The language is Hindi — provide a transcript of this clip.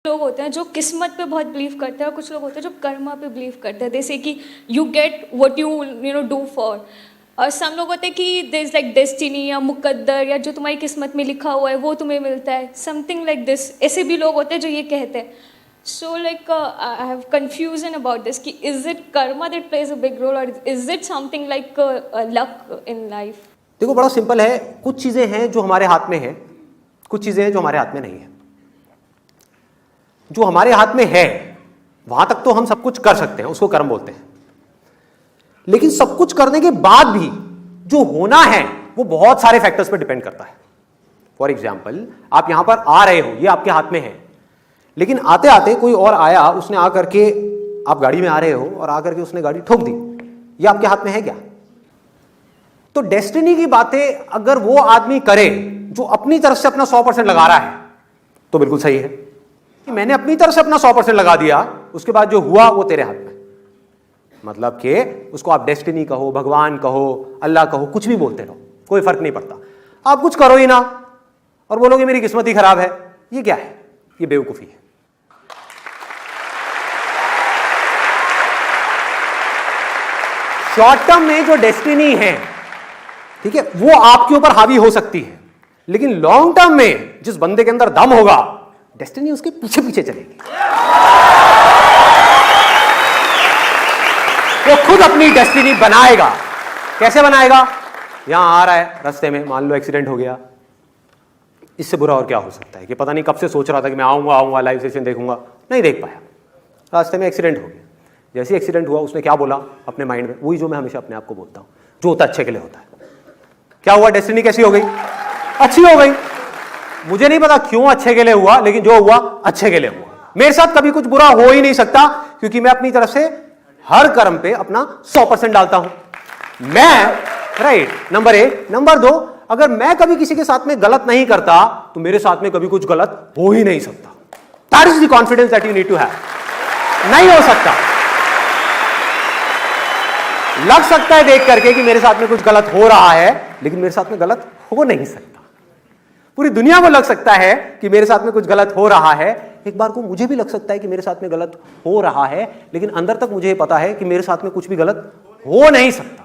लोग होते हैं जो किस्मत पे बहुत बिलीव करते हैं और कुछ लोग होते हैं जो कर्मा पे बिलीव करते हैं, जैसे कि you get what you do for. और सम लोग होते हैं कि देयर इज लाइक डेस्टिनी या मुकद्दर या जो तुम्हारी किस्मत में लिखा हुआ है वो तुम्हें मिलता है, समथिंग लाइक दिस। ऐसे भी लोग होते हैं जो ये कहते हैं। So like I have confusion about this कि is it karma that plays a big role और is it something like luck in life? देखो बड़ा सिंपल है, कुछ चीजें हैं जो हमारे हाथ में है, कुछ चीजें हैं जो हमारे हाथ में नहीं है। जो हमारे हाथ में है वहां तक तो हम सब कुछ कर सकते हैं, उसको कर्म बोलते हैं। लेकिन सब कुछ करने के बाद भी जो होना है वो बहुत सारे फैक्टर्स पर डिपेंड करता है। फॉर एग्जाम्पल, आप यहां पर आ रहे हो, ये आपके हाथ में है, लेकिन आते आते कोई और आया, उसने आकर के, आप गाड़ी में आ रहे हो और आकर के उसने गाड़ी ठोक दी, ये आपके हाथ में है क्या? तो डेस्टिनी की बातें अगर वो आदमी करे जो अपनी तरफ से अपना 100% लगा रहा है तो बिल्कुल सही है कि मैंने अपनी तरफ से अपना 100% लगा दिया, उसके बाद जो हुआ वो तेरे हाथ में। मतलब कि उसको आप डेस्टिनी कहो, भगवान कहो, अल्लाह कहो, कुछ भी बोलते रहो, कोई फर्क नहीं पड़ता। आप कुछ करो ही ना और बोलोगे मेरी किस्मत ही खराब है, ये क्या है? ये बेवकूफी है। शॉर्ट टर्म में जो डेस्टिनी है, ठीक है, वो आपके ऊपर हावी हो सकती है, लेकिन लॉन्ग टर्म में जिस बंदे के अंदर दम होगा, डेस्टिनी उसके पीछे पीछे चलेगी। वो खुद अपनी डेस्टिनी बनाएगा। कैसे बनाएगा? यहां आ रहा है, रास्ते में मान लो एक्सीडेंट हो गया, इससे बुरा और क्या हो सकता है कि पता नहीं कब से सोच रहा था कि मैं आऊंगा लाइव सेशन देखूंगा, नहीं देख पाया, रास्ते में एक्सीडेंट हो गया। जैसे एक्सीडेंट हुआ, उसने क्या बोला अपने माइंड में? वही जो मैं हमेशा अपने आप को बोलता हूं, जो होता अच्छे के लिए होता है। क्या हुआ? डेस्टिनी कैसी हो गई? अच्छी हो गई। मुझे नहीं पता क्यों अच्छे के लिए हुआ, लेकिन जो हुआ अच्छे के लिए हुआ। मेरे साथ कभी कुछ बुरा हो ही नहीं सकता, क्योंकि मैं अपनी तरफ से हर कर्म पे अपना 100% डालता हूं। मैं राइट, नंबर 1। नंबर 2, अगर मैं कभी किसी के साथ में गलत नहीं करता तो मेरे साथ में कभी कुछ गलत हो ही नहीं सकता। That is the confidence that you need to have. नहीं हो सकता। लग सकता है देख करके कि मेरे साथ में कुछ गलत हो रहा है, लेकिन मेरे साथ में गलत हो नहीं सकता। पूरी दुनिया को लग सकता है कि मेरे साथ में कुछ गलत हो रहा है, एक बार को मुझे भी लग सकता है कि मेरे साथ में गलत हो रहा है, लेकिन अंदर तक मुझे पता है कि मेरे साथ में कुछ भी गलत हो नहीं सकता।